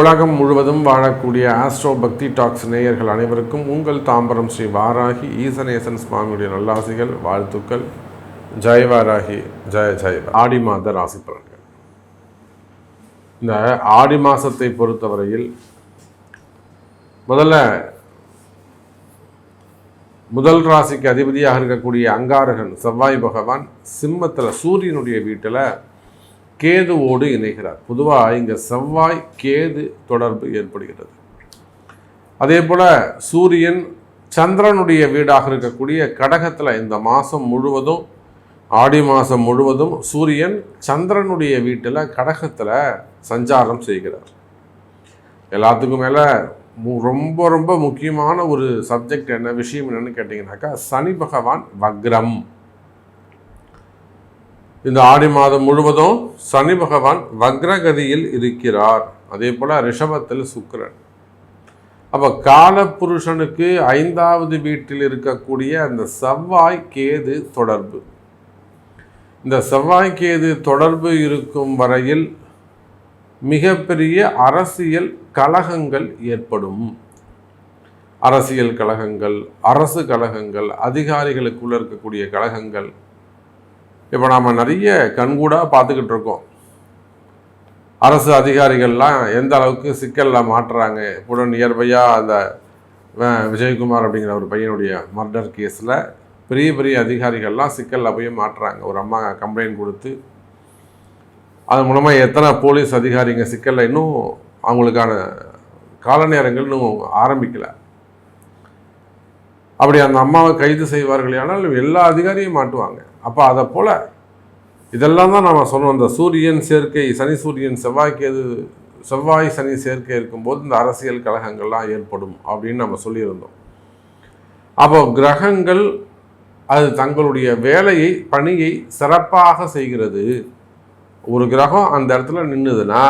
உலகம் முழுவதும் வாழக்கூடிய ஆஸ்ட்ரோ பக்தி டாக்ஸ் நேயர்கள் அனைவருக்கும் உங்கள் தாம்பரம் ஸ்ரீ வாராகி ஈசனேசன் சுவாமியுடைய நல்லாசிகள், வாழ்த்துக்கள். ஜெய் வாராகி, ஜெய ஜெய. ஆடி மாத ராசி பலன்கள். இந்த ஆடி மாதத்தை பொறுத்தவரையில் முதல் ராசிக்கு அதிபதியாக இருக்கக்கூடிய அங்காரகன் செவ்வாய் பகவான் சிம்மத்தில் சூரியனுடைய வீட்டில் கேதுவோடு இணைகிறார். பொதுவாக இங்கே செவ்வாய் கேது தொடர்பு ஏற்படுகிறது. அதே போல் சூரியன் சந்திரனுடைய வீடாக இருக்கக்கூடிய கடகத்தில் இந்த மாதம் முழுவதும், ஆடி மாதம் முழுவதும் சூரியன் சந்திரனுடைய வீட்டில் கடகத்தில் சஞ்சாரம் செய்கிறார். எல்லாத்துக்கும் மேலே ரொம்ப ரொம்ப முக்கியமான ஒரு சப்ஜெக்ட் விஷயம் என்னன்னு கேட்டிங்கனாக்கா, சனி பகவான் வக்ரம். இந்த ஆடி மாதம் முழுவதும் சனி பகவான் வக்ரகதியில் இருக்கிறார். அதே போல் ரிஷபத்தில் சுக்கிரன். அப்போ காலபுருஷனுக்கு 5வது வீட்டில் இருக்கக்கூடிய அந்த செவ்வாய் கேது தொடர்பு. இந்த செவ்வாய் கேது தொடர்பு இருக்கும் வரையில் மிகப்பெரிய அரசியல் கலகங்கள் ஏற்படும். அரசியல் கலகங்கள், அரசு கலகங்கள், அதிகாரிகளுக்குள்ள இருக்கக்கூடிய கலகங்கள். இப்போ நாம் நிறைய கண்கூடாக பார்த்துக்கிட்டு இருக்கோம். அரசு அதிகாரிகள்லாம் எந்த அளவுக்கு சிக்கலில் மாட்டுறாங்க. கூட நியர்பையாக அந்த விஜயகுமார் அப்படிங்கிற ஒரு பையனுடைய மர்டர் கேஸில் பெரிய பெரிய அதிகாரிகள்லாம் சிக்கலில் போய் மாட்டுறாங்க. ஒரு அம்மா கம்ப்ளைண்ட் கொடுத்து அது மூலமாக எத்தனை போலீஸ் அதிகாரிங்க சிக்கலில் இன்னும் அவங்களுக்கான கால நேரங்கள் இன்னும் ஆரம்பிக்கலை. அப்படி அந்த அம்மாவை கைது செய்வார்கள், ஆனால் எல்லா அதிகாரியும் மாட்டுவாங்க. அப்போ அதை போல் இதெல்லாம் தான் நம்ம சொன்னோம். இந்த சூரியன் சேர்க்கை, சனி சூரியன் செவ்வாய் சனி சேர்க்கை இருக்கும்போது இந்த அரசியல் கலகங்கள்லாம் ஏற்படும் அப்படின்னு நம்ம சொல்லியிருந்தோம். அப்போ கிரகங்கள் அது தங்களுடைய வேலையை, பணியை சிறப்பாக செய்கிறது. ஒரு கிரகம் அந்த இடத்துல நின்றுதுன்னா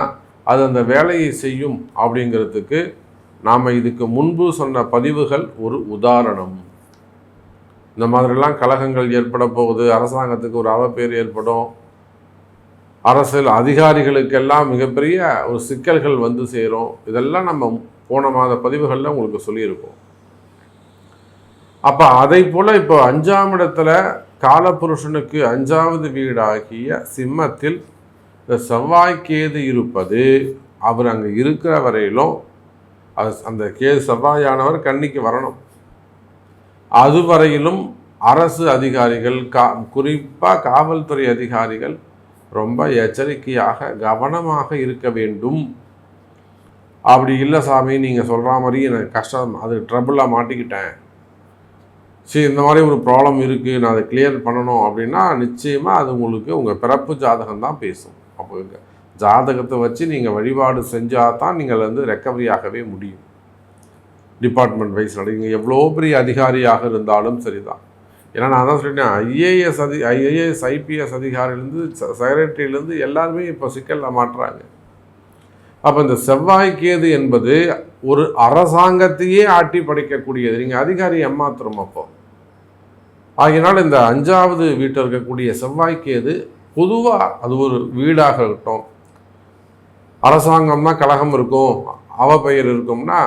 அது அந்த வேலையை செய்யும் அப்படிங்கிறதுக்கு நாம் இதுக்கு முன்பு சொன்ன பதிவுகள் ஒரு உதாரணம். இந்த மாதிரிலாம் கலகங்கள் ஏற்பட போகுது. அரசாங்கத்துக்கு ஒரு அவப்பேர் ஏற்படும். அரசியல் அதிகாரிகளுக்கெல்லாம் மிகப்பெரிய ஒரு சிக்கல்கள் வந்து சேரும். இதெல்லாம் நம்ம போன மாத பதிவுகளில் உங்களுக்கு சொல்லியிருக்கோம். அப்போ அதை போல் இப்போ 5ஆம் இடத்துல காலபுருஷனுக்கு 5வது வீடாகிய சிம்மத்தில் இந்த செவ்வாய்க்கேது இருப்பது, அவர் அங்கே இருக்கிற வரையிலும் அந்த கேது செவ்வாயானவர் கன்னிக்கு வரணும். அதுவரையிலும் அரசு அதிகாரிகள், குறிப்பாக காவல்துறை அதிகாரிகள் ரொம்ப எச்சரிக்கையாக கவனமாக இருக்க வேண்டும். அப்படி இல்லை சாமி, நீங்கள் சொல்கிற மாதிரி எனக்கு கஷ்டம், அது ட்ரபிளாக மாட்டிக்கிட்டேன், சரி இந்த மாதிரி ஒரு ப்ராப்ளம் இருக்குது, நான் அதை கிளியர் பண்ணணும் அப்படின்னா நிச்சயமாக அது உங்களுக்கு உங்கள் பிறப்பு ஜாதகம் தான் பேசும். அப்போ ஜாதகத்தை வச்சு நீங்கள் வழிபாடு செஞ்சால் தான் நீங்கள் ரெக்கவரி ஆகவே முடியும். டிபார்ட்மெண்ட் வைஸ் நடங்க, எவ்வளோ பெரிய அதிகாரியாக இருந்தாலும் சரிதான். ஏன்னா நான் தான் சொல்லிட்டேன், ஐஏஎஸ் ஐபிஎஸ் அதிகாரிலேருந்து செக்ரட்டரியிலேருந்து எல்லாருமே இப்போ சிக்கலில் மாட்டுறாங்க. அப்போ இந்த செவ்வாய்க்கேது என்பது ஒரு அரசாங்கத்தையே ஆட்டி படைக்கக்கூடியது. நீங்கள் அதிகாரி ஏமாத்திரம் அப்போ. ஆகினால் இந்த 5வது வீட்டில் இருக்கக்கூடிய செவ்வாய்க்கேது பொதுவாக அது ஒரு வீடாக இருக்கட்டும், அரசாங்கம்னா கலகம் இருக்கும், அவப்பெயர் இருக்கும்னா,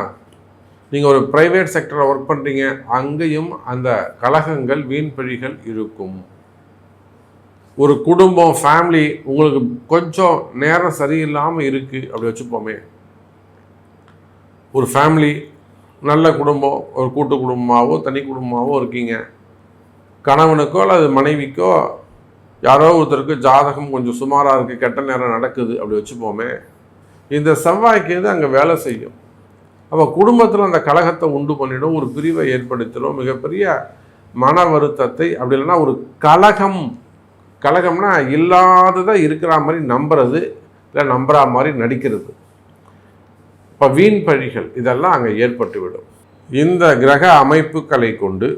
நீங்கள் ஒரு ப்ரைவேட் செக்டரில் ஒர்க் பண்ணுறீங்க, அங்கேயும் அந்த கலகங்கள், வீண்பழிகள் இருக்கும். ஒரு குடும்பம், ஃபேமிலி உங்களுக்கு கொஞ்சம் நேரம் சரியில்லாமல் இருக்குது அப்படி வச்சுப்போமே. ஒரு ஃபேமிலி நல்ல குடும்பம், ஒரு கூட்டு குடும்பமாகவோ தனி குடும்பமாகவோ இருக்கீங்க. கணவனுக்கோ அல்லது மனைவிக்கோ யாரோ ஒருத்தருக்கு ஜாதகம் கொஞ்சம் சுமாராக இருக்குது, கெட்ட நேரம் நடக்குது அப்படி வச்சுப்போமே. இந்த செவ்வாய்க்கேது அங்கே வேலை செய்யும். அப்போ குடும்பத்தில் அந்த கலகத்தை உண்டு பண்ணிடும், ஒரு பிரிவை ஏற்படுத்திடும், மிகப்பெரிய மன வருத்தத்தை. அப்படி இல்லைன்னா ஒரு கலகம்னா இல்லாததை இருக்கிற மாதிரி நம்புறது, இல்லை நம்புற மாதிரி நடிக்கிறது. இப்போ வீண் பழிகள் இதெல்லாம் அங்கே ஏற்பட்டுவிடும். இந்த கிரக அமைப்புகளை கொண்டு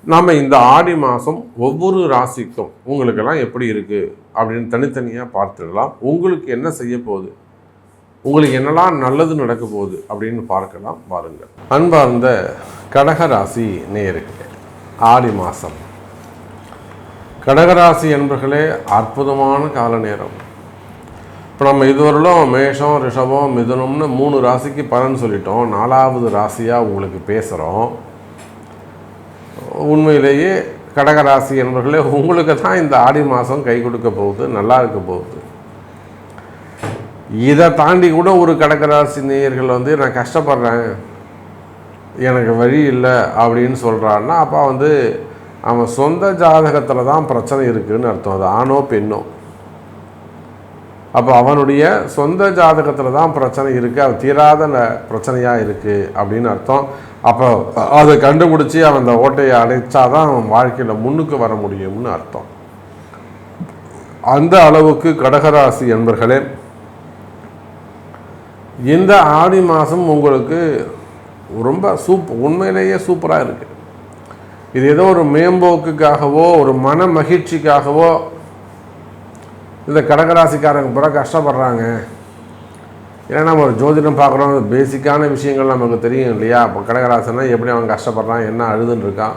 நாம் இந்த ஆடி மாதம் ஒவ்வொரு ராசிக்கும் உங்களுக்கெல்லாம் எப்படி இருக்குது அப்படின்னு தனித்தனியாக பார்த்துடலாம். உங்களுக்கு என்ன செய்ய போகுது, உங்களுக்கு என்னெல்லாம் நல்லது நடக்க போகுது அப்படின்னு பார்க்கலாம். பாருங்கள். அன்பார்ந்த கடகராசி நேயர்களே, ஆடி மாதம் கடகராசி என்பர்களே அற்புதமான கால நேரம். இப்போ நம்ம இதுவரையிலும் மேஷம், ரிஷபம், மிதுனம்னு 3 ராசிக்கு பலன் சொல்லிட்டோம். 4வது ராசியாக உங்களுக்கு பேசுகிறோம். உண்மையிலேயே கடகராசி என்பவர்களே, உங்களுக்கு தான் இந்த ஆடி மாதம் கை கொடுக்க போகுது, நல்லா இருக்க போகுது. இதை தாண்டி கூட ஒரு கடகராசி நேயர்கள் வந்து நான் கஷ்டப்படுறேன், எனக்கு வழி இல்லை அப்படின்னு சொல்கிறான்னா, அப்போ வந்து அவன் சொந்த ஜாதகத்தில் தான் பிரச்சனை இருக்குதுன்னு அர்த்தம். அது ஆணோ பெண்ணோ, அப்போ அவனுடைய சொந்த ஜாதகத்தில் தான் பிரச்சனை இருக்குது, அவன் தீராத பிரச்சனையாக இருக்குது அப்படின்னு அர்த்தம். அப்போ அதை கண்டுபிடிச்சி அவன் அந்த ஓட்டையை அடைச்சாதான் அவன் வாழ்க்கையில் முன்னுக்கு வர முடியும்னு அர்த்தம். அந்த அளவுக்கு கடகராசி என்பர்களே, இந்த ஆடி மாதம் உங்களுக்கு ரொம்ப உண்மையிலேயே சூப்பராக இருக்குது. இது ஏதோ ஒரு மேம்போக்குக்காகவோ ஒரு மன மகிழ்ச்சிக்காகவோ இந்த கடகராசிக்காரங்க பூரா கஷ்டப்படுறாங்க. ஏன்னா நம்ம ஒரு ஜோதிடம் பார்க்குறோம், பேசிக்கான விஷயங்கள் நமக்கு தெரியும் இல்லையா? இப்போ கடகராசினா எப்படி அவன் கஷ்டப்படுறான், என்ன அழுதுன்னு இருக்கான்,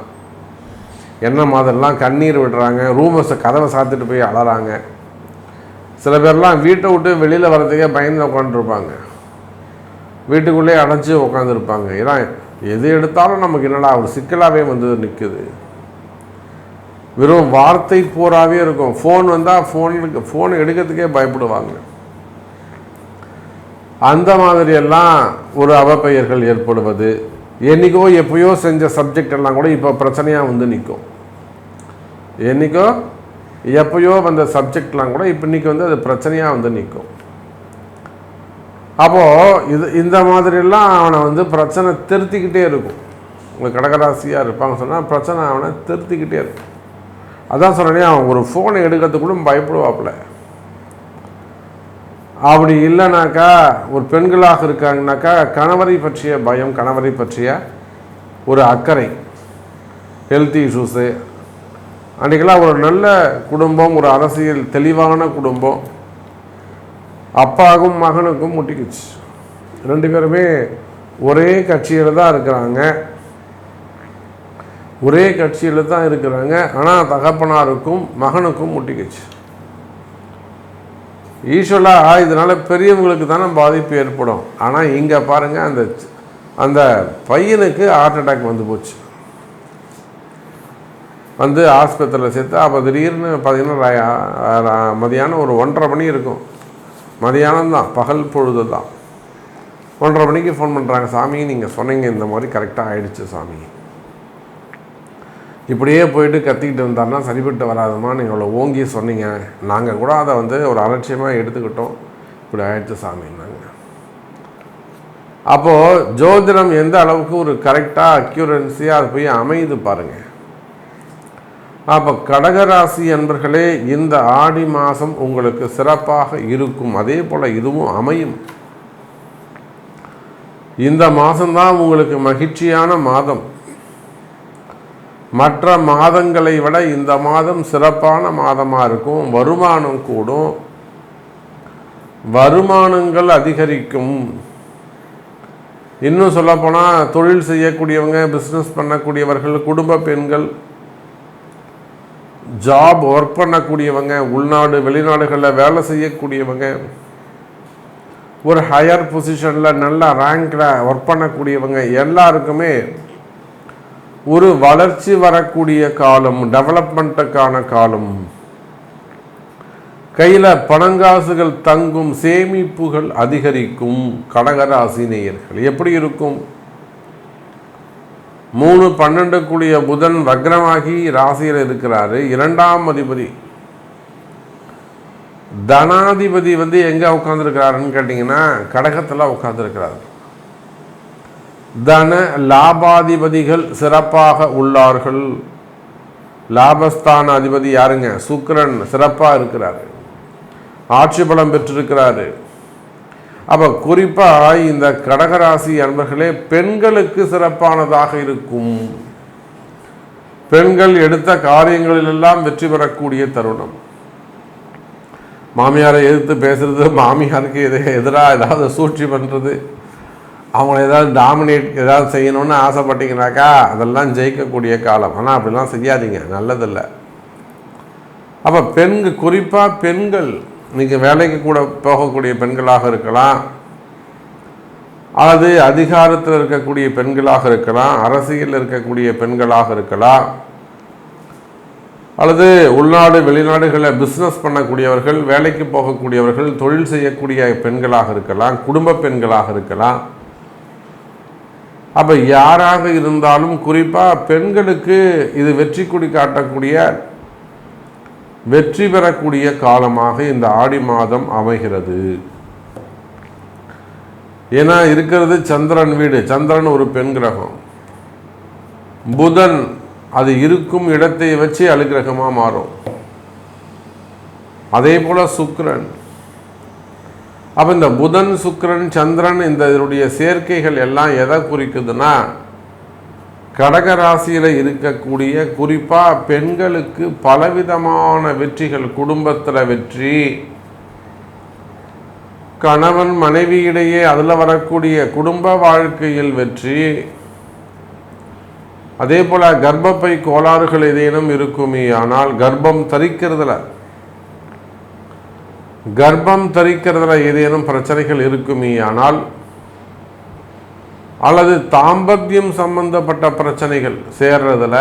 என்ன மாதிரிலாம் கண்ணீர் விடுறாங்க, ரூமஸை கதவை சாத்திட்டு போய் அழறாங்க. சில பேர்லாம் வீட்டை விட்டு வெளியில் வர்றதுக்கே பயந்து உட்காந்துருப்பாங்க, வீட்டுக்குள்ளேயே அடைச்சி உட்காந்துருப்பாங்க. ஏன்னா எது எடுத்தாலும் நமக்கு என்னடா ஒரு சிக்கலாகவே வந்து நிற்குது. வெறும் வார்த்தை போராகவே இருக்கும். ஃபோன் வந்தால் ஃபோன் எடுக்கிறதுக்கே பயப்படுவாங்க. அந்த மாதிரியெல்லாம் ஒரு அவப்பெயர்கள் ஏற்படுவது, என்றைக்கோ எப்பயோ செஞ்ச சப்ஜெக்ட் எல்லாம் கூட இப்போ பிரச்சனையாக வந்து நிற்கும். என்றைக்கோ எப்பயோ வந்த சப்ஜெக்ட்லாம் கூட இப்போ இன்றைக்கி வந்து அது பிரச்சனையாக வந்து நிற்கும். அப்போது இந்த மாதிரிலாம் அவனை வந்து பிரச்சனை திருத்திக்கிட்டே இருக்கும். உங்கள் கடகராசியாக இருப்பாங்க சொன்னால் பிரச்சனை அவனை திருத்திக்கிட்டே இருக்கும். அதான் சொன்னேன், அவன் ஒரு ஃபோனை எடுக்கிறதுக்கு கூட பயப்படுவாப்புல. அப்படி இல்லைனாக்கா, ஒரு பெண்களாக இருக்காங்கனாக்கா கணவரை பற்றிய பயம், கணவரை பற்றிய ஒரு அக்கறை, ஹெல்த் இஷ்யூஸு. அன்றைக்கெல்லாம் ஒரு நல்ல குடும்பம், ஒரு அரசியல் தெளிவான குடும்பம், அப்பாவுக்கும் மகனுக்கும் முட்டிக்குச்சு. 2 பேருமே ஒரே கட்சியில் தான் இருக்கிறாங்க, ஒரே கட்சியில் தான் இருக்கிறாங்க. ஆனால் தகப்பனாருக்கும் மகனுக்கும் முட்டிக்குச்சு. யூஸ்வலாக இதனால் பெரியவங்களுக்கு தானே பாதிப்பு ஏற்படும். ஆனால் இங்கே பாருங்கள், அந்த பையனுக்கு ஹார்ட் அட்டாக் வந்து போச்சு, வந்து ஆஸ்பத்திரியில் சேர்த்து. அப்போ திடீர்னு பார்த்திங்கன்னா மதியானம் ஒரு 1:30 மணி இருக்கும், மதியானம் தான், பகல் பொழுது தான். 1:30 மணிக்கு ஃபோன் பண்ணுறாங்க, சாமி நீங்கள் சொன்னீங்க இந்த மாதிரி கரெக்டாக ஆகிடுச்சு சாமி, இப்படியே போயிட்டு கத்திக்கிட்டு இருந்தாருன்னா சரிபட்டு வராதுமா, நீங்கள் அவ்வளோ ஓங்கி சொன்னீங்க, நாங்கள் கூட அதை வந்து ஒரு அலட்சியமாக எடுத்துக்கிட்டோம், இப்படி ஆயிடுச்சு சாமின்னாங்க. அப்போது ஜோதிடம் எந்த அளவுக்கு ஒரு கரெக்டாக அக்யூரன்சியாக அது போய் அமையுது பாருங்கள். அப்போ கடகராசி என்பர்களே, இந்த ஆடி மாதம் உங்களுக்கு சிறப்பாக இருக்கும். அதே போல் இதுவும் அமையும். இந்த மாதம்தான் உங்களுக்கு மகிழ்ச்சியான மாதம். மற்ற மாதங்களை விட இந்த மாதம் சிறப்பான மாதமாக இருக்கும். வருமானம் கூடும், வருமானங்கள் அதிகரிக்கும். இன்னும் சொல்லப்போனால் தொழில் செய்யக்கூடியவங்க, பிஸ்னஸ் பண்ணக்கூடியவர்கள், குடும்ப பெண்கள், ஜாப் ஒர்க் பண்ணக்கூடியவங்க, உள்நாடு வெளிநாடுகளில் வேலை செய்யக்கூடியவங்க, ஒரு ஹையர் பொசிஷனில் நல்ல ரேங்கில் ஒர்க் பண்ணக்கூடியவங்க எல்லாருக்குமே ஒரு வளர்ச்சி வரக்கூடிய காலம், டெவலப்மெண்ட்டுக்கான காலம். கையில் பணங்காசுகள் தங்கும், சேமிப்புகள் அதிகரிக்கும். கடகராசி நேயர்கள் எப்படி இருக்கும்? 3-12 கூடிய புதன் வக்ரமாகி ராசியில் இருக்கிறாரு. 2ஆம் அதிபதி தனாதிபதி வந்து எங்கே உட்காந்துருக்கிறாருன்னு கேட்டிங்கன்னா கடகத்தில் உட்காந்துருக்கிறாரு. தன லாபாதிபதிகள் சிறப்பாக உள்ளார்கள். லாபஸ்தான அதிபதி யாருங்க? சுக்கிரன் சிறப்பாக இருக்கிறாரு, ஆட்சி பலம் பெற்றிருக்கிறாரு. அப்போ குறிப்பாக இந்த கடகராசி அன்பர்களே, பெண்களுக்கு சிறப்பானதாக இருக்கும். பெண்கள் எடுத்த காரியங்களிலெல்லாம் வெற்றி பெறக்கூடிய தருணம். மாமியாரை எதிர்த்து பேசுறது, மாமியாருக்கு எதிராக ஏதாவது சூழ்ச்சி பண்ணுறது, அவங்கள ஏதாவது டாமினேட் ஏதாவது செய்யணும்னு ஆசைப்பட்டீங்கன்னாக்கா அதெல்லாம் ஜெயிக்கக்கூடிய காலம். ஆனால் அப்படிலாம் செய்யாதீங்க, நல்லதில்லை. அப்போ குறிப்பாக பெண்கள் நீங்கள் வேலைக்கு கூட போகக்கூடிய பெண்களாக இருக்கலாம், அல்லது அதிகாரத்தில் இருக்கக்கூடிய பெண்களாக இருக்கலாம், அரசியலில் இருக்கக்கூடிய பெண்களாக இருக்கலாம், அல்லது உள்நாடு வெளிநாடுகளில் பிஸ்னஸ் பண்ணக்கூடியவர்கள், வேலைக்கு போகக்கூடியவர்கள், தொழில் செய்யக்கூடிய பெண்களாக இருக்கலாம், குடும்ப பெண்களாக இருக்கலாம். அப்போ யாராக இருந்தாலும் குறிப்பாக பெண்களுக்கு இது வெற்றி கொடி காட்டக்கூடிய, வெற்றி பெறக்கூடிய காலமாக இந்த ஆடி மாதம் அமைகிறது. ஏன்னா இருக்கிறது சந்திரன் வீடு. சந்திரன் ஒரு பெண் கிரகம். புதன் அது இருக்கும் இடத்தை வச்சு அலுக்கிரகமாக மாறும். அதே போல சுக்கிரன். அப்போ இந்த புதன், சுக்கிரன், சந்திரன் இந்த இதனுடைய சேர்க்கைகள் எல்லாம் எதை குறிக்குதுன்னா, கடகராசியில் இருக்கக்கூடிய குறிப்பாக பெண்களுக்கு பலவிதமான வெற்றிகள், குடும்பத்தில் வெற்றி, கணவன் மனைவியிடையே அதில் வரக்கூடிய குடும்ப வாழ்க்கையில் வெற்றி, அதே போல் கர்ப்பப்பை கோளாறுகள் ஏதேனும் இருக்குமே ஆனால் கர்ப்பம் தரிக்கிறதுல ஏதேனும் பிரச்சனைகள் இருக்குமே ஆனால், அல்லது தாம்பத்தியம் சம்பந்தப்பட்ட பிரச்சனைகள் சேர்றதுல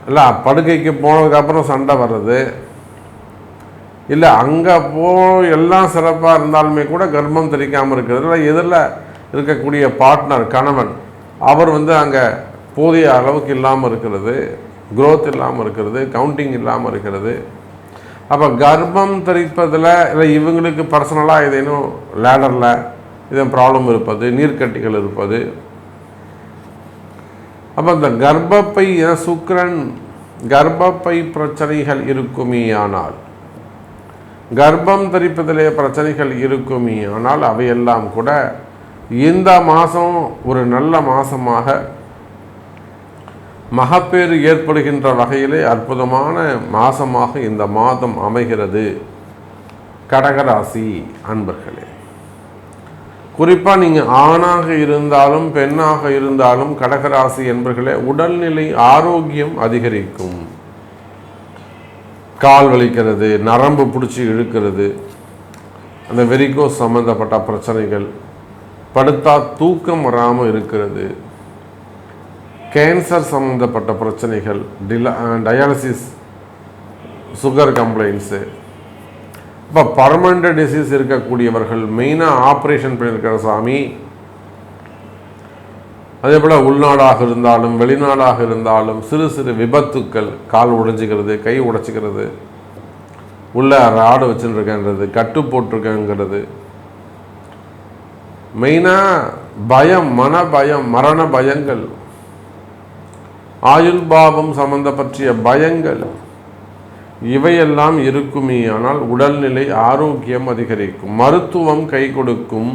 இல்லை, படுக்கைக்கு போனதுக்கப்புறம் சண்டை வர்றது, இல்லை அங்கே எல்லாம் சிறப்பாக இருந்தாலுமே கூட கர்ப்பம் தரிக்காமல் இருக்கிறது, இல்லை எதிரில் இருக்கக்கூடிய பார்ட்னர் கணவன் அவர் அங்கே போதிய அளவுக்கு இல்லாமல் இருக்கிறது, க்ரோத் இல்லாமல் இருக்கிறது, கவுண்டிங் இல்லாமல் இருக்கிறது. அப்போ கர்ப்பம் தரிப்பதில் இல்லை இவங்களுக்கு பர்சனலாக ஏதேனும் லேடரில் இதன் ப்ராப்ளம் இருப்பது, நீர்க்கட்டிகள் இருப்பது. அப்போ இந்த கர்ப்பப்பை சுக்கிரன் கர்ப்பப்பை பிரச்சனைகள் இருக்குமே ஆனால், கர்ப்பம் தரிப்பதிலே பிரச்சனைகள் இருக்குமே ஆனால் அவையெல்லாம் கூட இந்த மாதம் ஒரு நல்ல மாதமாக, மகப்பேறு ஏற்படுகின்ற வகையிலே அற்புதமான மாதமாக இந்த மாதம் அமைகிறது. கடகராசி அன்பர்களே, குறிப்பாக நீங்கள் ஆணாக இருந்தாலும் பெண்ணாக இருந்தாலும் கடகராசி என்பர்களே, உடல்நிலை ஆரோக்கியம் அதிகரிக்கும். கால் வலிக்கிறது, நரம்பு பிடிச்சி இழுக்கிறது, அந்த வெரிகோஸ் சம்பந்தப்பட்ட பிரச்சனைகள், படுத்தா தூக்கம் வராமல் இருக்கிறது, கேன்சர் சம்மந்தப்பட்ட பிரச்சனைகள், டயாலிசிஸ், சுகர் கம்ப்ளைண்ட்ஸு, இப்போ பர்மனண்ட் டிசீஸ் இருக்கக்கூடியவர்கள், மெயினாக ஆப்ரேஷன் பண்ணியிருக்கிற சாமி, அதே போல் உள்நாடாக இருந்தாலும் வெளிநாடாக இருந்தாலும் சிறு சிறு விபத்துக்கள், கால் உடைஞ்சிக்கிறது, கை உடைச்சிக்கிறது, உள்ள ராடு வச்சுருக்கேன்றது, கட்டு போட்டிருக்கேங்கிறது, மெயினாக பயம், மன பயம், மரண பயங்கள், ஆயுள் பாவம் சம்பந்தப்பட்ட பயங்கள், இவையெல்லாம் இருக்குமே ஆனால் உடல்நிலை ஆரோக்கியம் அதிகரிக்கும், மருத்துவம் கை கொடுக்கும்.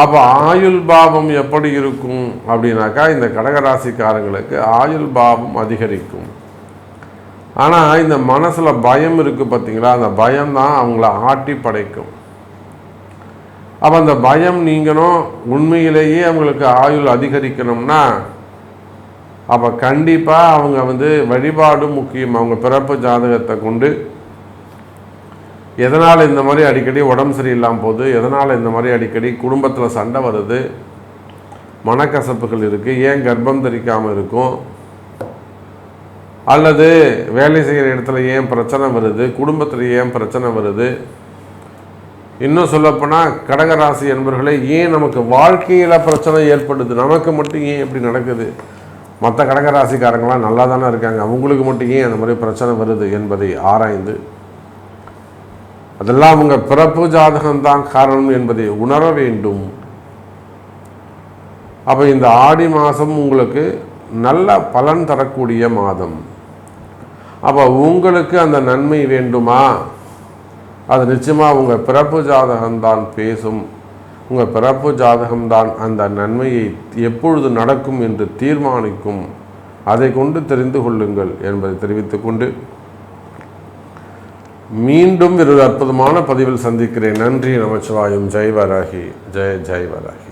அப்போ ஆயுள் பாவம் எப்படி இருக்கும் அப்படின்னாக்கா, இந்த கடகராசிக்காரங்களுக்கு ஆயுள் பாவம் அதிகரிக்கும். ஆனால் இந்த மனசில் பயம் இருக்குது பார்த்தீங்களா, அந்த பயம்தான் அவங்கள ஆட்டி படைக்கும். அப்போ அந்த பயம் நீங்கணும், உண்மையிலேயே அவங்களுக்கு ஆயுள் அதிகரிக்கணும்னா அப்போ கண்டிப்பாக அவங்க வழிபாடு முக்கியம். அவங்க பிறப்பு ஜாதகத்தை கொண்டு எதனால் இந்த மாதிரி அடிக்கடி உடம்பு சரியில்லாமல் போகுது, எதனால் இந்த மாதிரி அடிக்கடி குடும்பத்தில் சண்டை வருது, மனக்கசப்புகள் இருக்குது, ஏன் கர்ப்பம் தரிக்காமல் இருக்கும், அல்லது வேலை செய்கிற இடத்துல ஏன் பிரச்சனை வருது, குடும்பத்தில் ஏன் பிரச்சனை வருது, இன்னும் சொல்லப்போனால் கடகராசி என்பவர்களே, ஏன் நமக்கு வாழ்க்கையில் பிரச்சனை ஏற்படுது, நமக்கு மட்டும் ஏன் இப்படி நடக்குது, மற்ற கடகராசிக்காரங்களாம் நல்லா தானே இருக்காங்க, அவங்களுக்கு மட்டும் ஏன் அந்த மாதிரி பிரச்சனை வருது என்பதை ஆராய்ந்து, அதெல்லாம் அவங்க பிறப்பு ஜாதகம்தான் காரணம் என்பதை உணர வேண்டும். அப்போ இந்த ஆடி மாதம் உங்களுக்கு நல்ல பலன் தரக்கூடிய மாதம். அப்போ உங்களுக்கு அந்த நன்மை வேண்டுமா, அது நிச்சயமாக உங்கள் பிறப்பு ஜாதகம்தான் பேசும். உங்கள் பிறப்பு ஜாதகம்தான் அந்த நன்மையை எப்பொழுது நடக்கும் என்று தீர்மானிக்கும். அதை கொண்டு தெரிந்து கொள்ளுங்கள் என்பதை தெரிவித்துக்கொண்டு மீண்டும் ஒரு அற்புதமான பதிவில் சந்திக்கிறேன். நன்றி, நமச்சிவாயம். ஜெய் வராகி, ஜெய் ஜெய் வராகி.